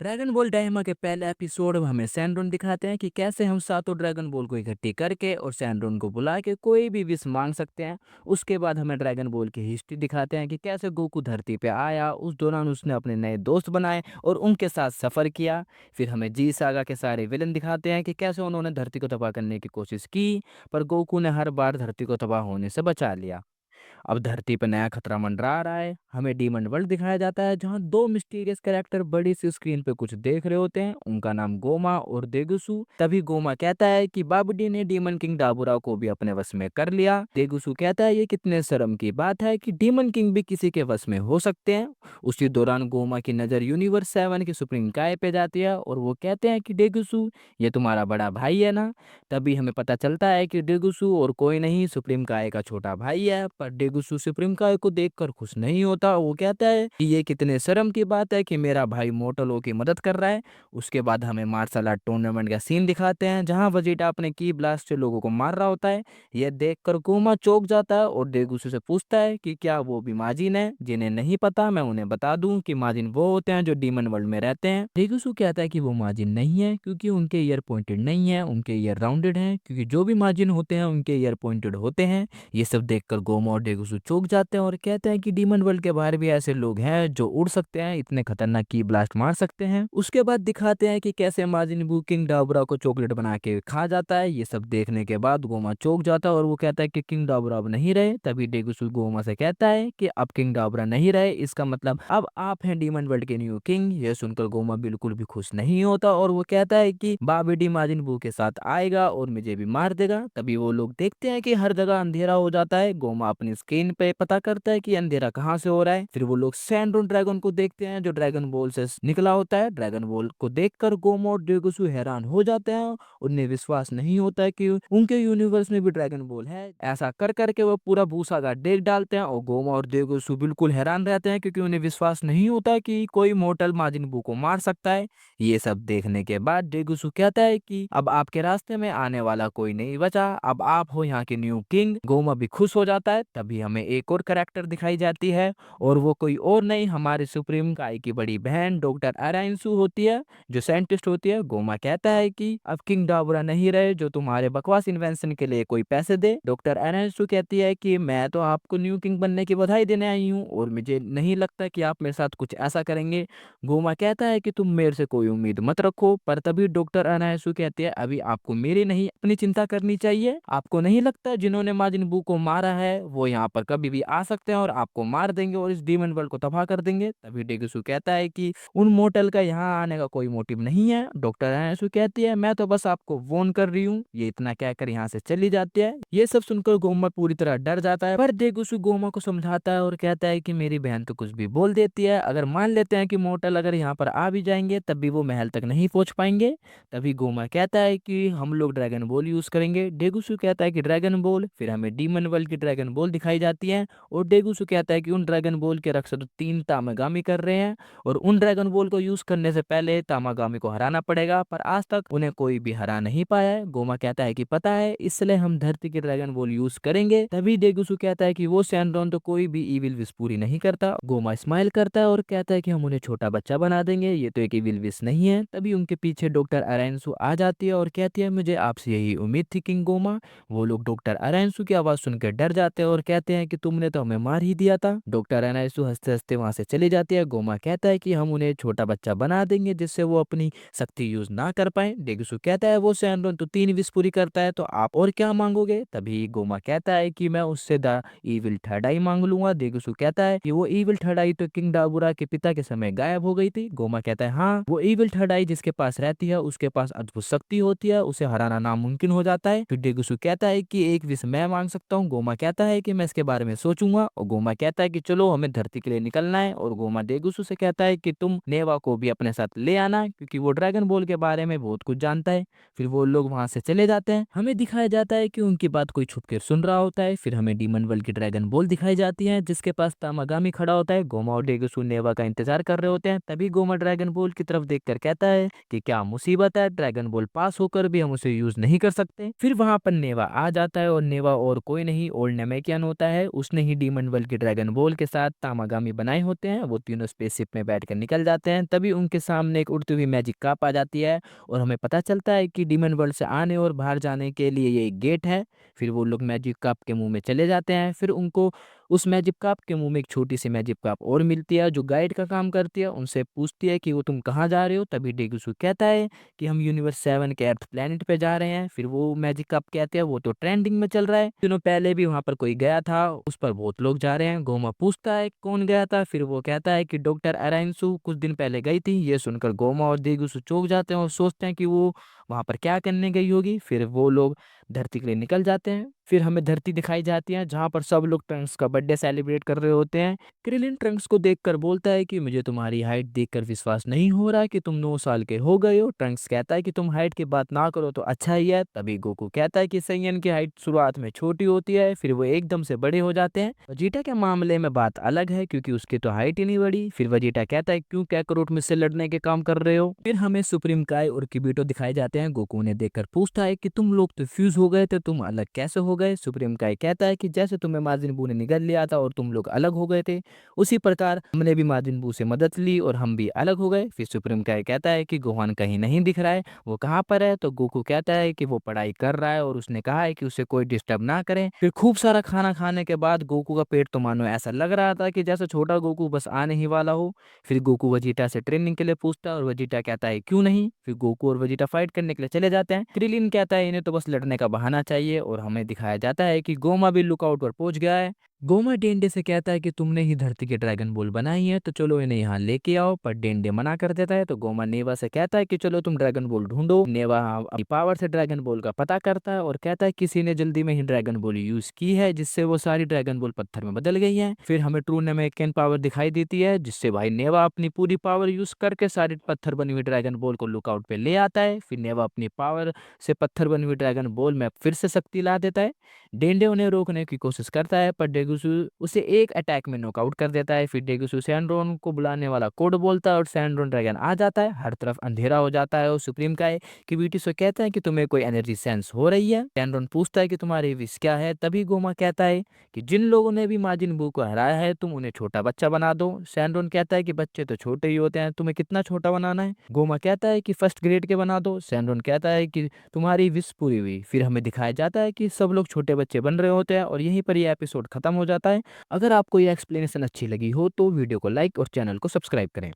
Dragon ball Dayma के पहले episode में हमें सैंडरून दिखाते हैं कि कैसे हम सातों ड्रैगन बॉल को इकट्ठी करके और सैंडरून को बुला के कोई भी विश मांग सकते हैं। उसके बाद हमें ड्रैगन बॉल की हिस्ट्री दिखाते हैं कि कैसे गोकू धरती पे आया, उस दौरान उसने अपने नए दोस्त बनाए और उनके साथ सफ़र किया। फिर हमें जी सागा के सारे विलन दिखाते हैं कि कैसे उन्होंने धरती को तबाह करने की कोशिश की, पर गोकू ने हर बार धरती को तबाह होने से बचा लिया। अब धरती पर नया खतरा मंडरा रहा है। हमें डीमन वर्ल्ड दिखाया जाता है जहां दो मिस्टीरियस कैरेक्टर बड़ी सी स्क्रीन पे कुछ देख रहे होते हैं। उनका नाम गोमा और देगुसु। तभी गोमा कहता है कि बाबूडी ने डीमन किंग डाबुरा को भी अपने वश में कर लिया। देगुसु कहता है ये कितने शर्म की बात है कि डीमन किंग भी किसी के वश में हो सकते हैं। उसी दौरान गोमा की नजर यूनिवर्स 7 के सुप्रीम काय पे जाती है और वो कहते हैं कि डेगुसु, ये तुम्हारा बड़ा भाई है ना। तभी हमें पता चलता है कि डेगुसु और कोई नहीं, सुप्रीम काय का छोटा भाई है। पर डेगुसु सुप्रीम काय को देखकर खुश नहीं होता। वो कहता है कि ये कितने शर्म की बात है कि मेरा भाई मोटलो की मदद कर रहा है। उसके बाद हमें मार्शल आर्ट टूर्नामेंट का सीन दिखाते हैं जहां वजीटा अपने की ब्लास्ट से लोगों को मार रहा होता है। यह देखकर गोमा चौंक जाता है और डेगुसु से पूछता है कि क्या वो भी माजिन है। जिन्हें नहीं पता मैं उन्हें बता दूं कि माजिन वो होते हैं जो डीमन वर्ल्ड में रहते हैं। डेगुसु कहता है कि वो माजिन नहीं है क्योंकि उनके ईयर पॉइंटेड नहीं है, उनके ईयर राउंडेड हैं, क्योंकि जो भी माजिन होते हैं उनके ईयर पॉइंटेड होते हैं। ये सब देखकर गोमा और डेगुसु चौंक जाते हैं और कहते हैं कि डीमन वर्ल्ड के बाहर भी ऐसे लोग हैं जो उड़ सकते हैं, इतने खतरनाक की ब्लास्ट मार सकते हैं। उसके बाद दिखाते हैं कि कैसे माजिन बू किंग डाबरा को चॉकलेट बना के खा जाता है। ये सब देखने के बाद गोमा चौंक जाता है और वो कहता है कि किंग डाबरा अब नहीं रहे। तभी डेगुसु गोमा से कहता है कि अब किंग डाबरा नहीं रहे, इसका मतलब अब आप हैं डीमन वर्ल्ड के न्यू किंग। यह सुनकर गोमा बिल्कुल भी खुश नहीं होता और वो कहता है कि बाबीडी माजिन बू के साथ आएगा और मुझे भी मार देगा। तभी वो लोग देखते हैं कि हर जगह अंधेरा हो जाता है। गोमा अपनी स्क्रीन पे पता करता है कि अंधेरा कहाँ से हो रहा है। फिर वो लोग सैंडरून ड्रैगन को देखते हैं जो ड्रैगन बॉल से निकला होता है। ड्रैगन बॉल को देखकर गोमा और डेगुसु हैरान हो जाते हैं। उन्हें विश्वास नहीं होता है कि उनके यूनिवर्स में भी ड्रैगन बॉल है। ऐसा कर करके वो पूरा भूसा का डेग डालते हैं और गोमा और डेगुसु बिल्कुल हैरान रहते हैं क्योंकि उन्हें विश्वास नहीं होता कि कोई मोर्टल माजिन बू को मार सकता है। ये सब देखने के बाद डेगुसु कहता है कि अब आपके रास्ते में आने वाला कोई नहीं बचा, अब आप हो यहाँ के न्यू किंग। गोमा भी खुश हो जाता है। तभी हमें एक और कैरेक्टर दिखाई जाती है और वो कोई और नहीं, हमारे सुप्रीम काय की बड़ी बहन डॉक्टर अराइंसु होती है जो साइंटिस्ट होती है। गोमा कहता है कि अब किंग डाबरा नहीं रहे जो तुम्हारे बकवास इन्वेंशन के लिए कोई पैसे दे। डॉक्टर अराइंसु कहती है कि मैं तो आपको न्यू किंग बनने की बधाई देने आई हूँ और मुझे नहीं लगता कि आप मेरे साथ कुछ ऐसा करेंगे। गोमा कहता है कि तुम मेरे से कोई उम्मीद मत रखो। पर तभी डॉक्टर अनायासु कहती है अभी आपको मेरी नहीं अपनी चिंता करनी चाहिए। आपको नहीं लगता जिन्होंने माजिन बू को मारा है वो यहाँ पर कभी भी आ सकते हैं और आपको मार देंगे और इस डीमन वर्ल्ड को तबाह कर देंगे। तभी डेगुसु कहता है कि उन मोटल का यहाँ आने का कोई मोटिव नहीं है। डॉक्टर अनायासु कहती है मैं तो बस आपको वॉर्न कर रही हूँ। ये इतना कहकर यहाँ से चली जाती है। ये सब सुनकर गोमा पूरी तरह डर जाता है, पर डेगुसु गोमा को समझाता है और कहता है कि मेरी बहन तो कुछ भी बोल देती है। अगर मान लेते हैं कि मोर्टल अगर यहाँ पर आ भी जाएंगे तब भी वो महल तक नहीं पहुंच पाएंगे। तभी गोमा कहता है कि हम लोग ड्रैगन बॉल यूज करेंगे। डेगुसु कहता है कि ड्रैगन बॉल। फिर हमें डीमन वर्ल्ड की ड्रैगन बॉल दिखाई जाती है और डेगुसु कहता है कि उन ड्रैगन बॉल के रक्षक तो 3 तामागामी कर रहे हैं और उन ड्रैगन बॉल को यूज करने से पहले तामागामी को हराना पड़ेगा, पर आज तक उन्हें कोई भी हरा नहीं पाया है। गोमा कहता है कि पता है, इसलिए हम धरती की ड्रैगन बॉल यूज करेंगे। तभी डेगुसु कहता है कि वो सैंड्रोन तो कोई भी इविल विश पूरी नहीं करता। गोमा स्माइल करता है और कहता है कि हम उन्हें छोटा बच्चा बना देंगे, ये तो एक इविल विश नहीं है। तभी उनके पीछे डॉक्टर अराइंसु आ जाती है और कहती है मुझे आपसे यही उम्मीद थी किंग गोमा। वो लोग डॉक्टर अराइंसु की आवाज सुनकर डर जाते हैं और कहते हैं कि तुमने तो हमें मार ही दिया था। डॉक्टर अराइंसु हंसते हंसते वहां से चली जाती है। गोमा कहता है कि हम उन्हें छोटा बच्चा बना देंगे जिससे वो अपनी शक्ति यूज ना कर पाए। डेगुसु कहता है वो सैंड्रोन तो 3 विश पूरी करता है तो आप और क्या मांगोगे। तभी गोमा कहता है कि मैं उससे द इविल थर्ड आई मांग लूंगा। डेगुसु कहता है कि वो इविल थर्ड आई तो किंग डाबुरा के पिता के समय गायब हो गई थी। गोमा कहता है हाँ, वो इविल थर्ड आई जिसके पास रहती है उसके पास अद्भुत शक्ति होती है, उसे हराना नामुमकिन हो जाता है। फिर डेगुसु कहता है कि एक विश मैं मांग सकता हूँ। गोमा कहता है कि मैं इसके बारे में सोचूंगा और गोमा कहता है कि चलो हमें धरती के लिए निकलना है। और गोमा डेगुसु से कहता है कि तुम नेवा को भी अपने साथ ले आना क्योंकि वो ड्रैगन बॉल के बारे में बहुत कुछ जानता है। फिर वो लोग वहां से चले जाते हैं। हमें दिखाया जाता है कि उनकी बात कोई छुप कर सुन रहा होता है। फिर हमें डीमन वर्ल्ड की ड्रैगन बॉल दिखाई जाती है जिसके पास तामागामी खड़ा होता है। गोमा और डेगुसु नेवा का इंतजार कर रहे होते हैं। तभी गोमा ड्रैगन बॉल की तरफ देखकर कहता है कि क्या मुसीबत है, ड्रैगन बॉल पास होकर भी हम उसे यूज नहीं कर सकते। फिर वहां पर नेवा आ जाता है और नेवा और कोई नहीं ओल्ड नेमेकियन होता होता है, उसने ही डीमन वर्ल्ड के ड्रैगन बॉल के साथ तामागामी बनाए होते हैं। वो तीनों स्पेसशिप में बैठकर निकल जाते हैं। तभी उनके सामने एक उड़ती हुई मैजिक कप आ जाती है और हमें पता चलता है कि डीमन वर्ल्ड से आने और बाहर जाने के लिए ये एक गेट है। फिर वो लोग मैजिक कप के मुंह में चले जाते हैं। फिर उनको उस मैजिक कप के मुंह में एक छोटी सी मैजिक कप और मिलती है जो गाइड का काम करती है। उनसे पूछती है कि वो तुम कहाँ जा रहे हो। तभी डेगुसु कहता है कि हम यूनिवर्स 7 के अर्थ प्लेनेट पे जा रहे हैं। फिर वो मैजिक कप कहते हैं वो तो ट्रेंडिंग में चल रहा है, दिनों पहले भी वहां पर कोई गया था, उस पर बहुत लोग जा रहे हैं। गोमा पूछता है कौन गया था। फिर वो कहता है कि डॉक्टर अराइंसु कुछ दिन पहले गई थी। ये सुनकर गोमा और डेगुसु चौंक जाते हैं और सोचते हैं कि वो वहां पर क्या करने गई होगी। फिर वो लोग धरती के लिए निकल जाते हैं। फिर हमें धरती दिखाई जाती है जहाँ पर सब लोग ट्रंक्स का बर्थडे सेलिब्रेट कर रहे होते हैं। क्रिलिन ट्रंक्स को देखकर बोलता है कि मुझे तुम्हारी हाइट देखकर विश्वास नहीं हो रहा कि तुम 9 साल के हो गए हो। ट्रंक्स कहता है कि तुम हाइट की बात ना करो तो अच्छा ही है। तभी गोकू कहता है कि सैयन की हाइट शुरुआत में छोटी होती है, फिर वो एकदम से बड़े हो जाते हैं। वजीटा के मामले में बात अलग है क्योंकि उसकी तो हाइट ही नहीं बढ़ी। फिर वजीटा कहता है क्यों कैकरोट मुझसे लड़ने के काम कर रहे हो। फिर हमें सुप्रीम काय और किबिटो दिखाए जाते हैं। गोकू ने देखकर पूछता है कि तुम लोग तो फ्यूज हो गए थे, तुम अलग कैसे हो गए। सुप्रीम काय कहता है कि जैसे तुम्हें माजिन बू ने निगल लिया था और तुम लोग अलग हो गए थे, उसी प्रकार हमने भी माजिन बू से मदद ली और हम भी अलग हो गए। फिर सुप्रीम काय कहता है कि गोहान कहीं नहीं दिख रहा है, वो कहाँ पर है। तो गोकू कहता है कि वो पढ़ाई कर रहा है और उसने कहा है कि उसे कोई डिस्टर्ब ना करे। फिर खूब सारा खाना खाने के बाद गोकू का पेट तो मानो ऐसा लग रहा था कि जैसे छोटा गोकू बस आने ही वाला हो। फिर गोकू वजीटा से ट्रेनिंग के लिए पूछता है और वजीटा कहता है क्यों नहीं। फिर गोकू और वजीटा फाइट करने के लिए चले जाते हैं। क्रिलिन कहता है इन्हें तो बस लड़ने का बहाना चाहिए और हमें दिखाया जाता है कि गोमा भी लुकआउट पर पहुंच गया है। गोमा डेंडे से कहता है कि तुमने ही धरती के ड्रैगन बॉल बनाई है तो चलो इन्हें यहाँ लेके आओ, पर डेंडे मना कर देता है। तो गोमा नेवा से कहता है कि चलो तुम ड्रैगन बॉल ढूंढो। नेवा अपनी पावर से ड्रैगन बॉल का पता करता है और कहता है किसी ने जल्दी में ही ड्रैगन बॉल यूज की है जिससे वो सारी ड्रैगन बॉल पत्थर में बदल गई है। फिर हमें ट्रूने में कैन पावर दिखाई देती है जिससे भाई नेवा अपनी पूरी पावर यूज करके सारी पत्थर बनी हुई ड्रैगन बॉल को लुकआउट पे ले आता है। फिर नेवा अपनी पावर से पत्थर बनी हुई ड्रैगन बॉल में फिर से शक्ति ला देता है। डेंडे उन्हें रोकने की कोशिश करता है पर डेगुसु उसे एक अटैक में नॉकआउट कर देता है। फिर डेगुसु सैंड्रोन को बुलाने वाला कोड बोलता है और सैंड्रोन ड्रैगन आ जाता है। हर तरफ अंधेरा हो जाता है और सुप्रीम काय किबिटो से कहता है कि तुम्हें कोई एनर्जी सेंस हो रही है। सैंड्रोन पूछता है कि तुम्हारी विश क्या है। तभी गोमा कहता है कि जिन लोगों ने भी माजिन बू को हराया है तुम उन्हें छोटा बच्चा बना दो। सैंड्रोन कहता है कि बच्चे तो छोटे ही होते हैं, तुम्हें कितना छोटा बनाना है। गोमा कहता है कि फर्स्ट ग्रेड के बना दो। सैंड्रोन कहता है कि तुम्हारी विश पूरी हुई। फिर हमें दिखाया जाता है कि सब लोग छोटे बच्चे बन रहे होते हैं और यहीं पर यह एपिसोड खत्म हो जाता है। अगर आपको यह एक्सप्लेनेशन अच्छी लगी हो तो वीडियो को लाइक और चैनल को सब्सक्राइब करें।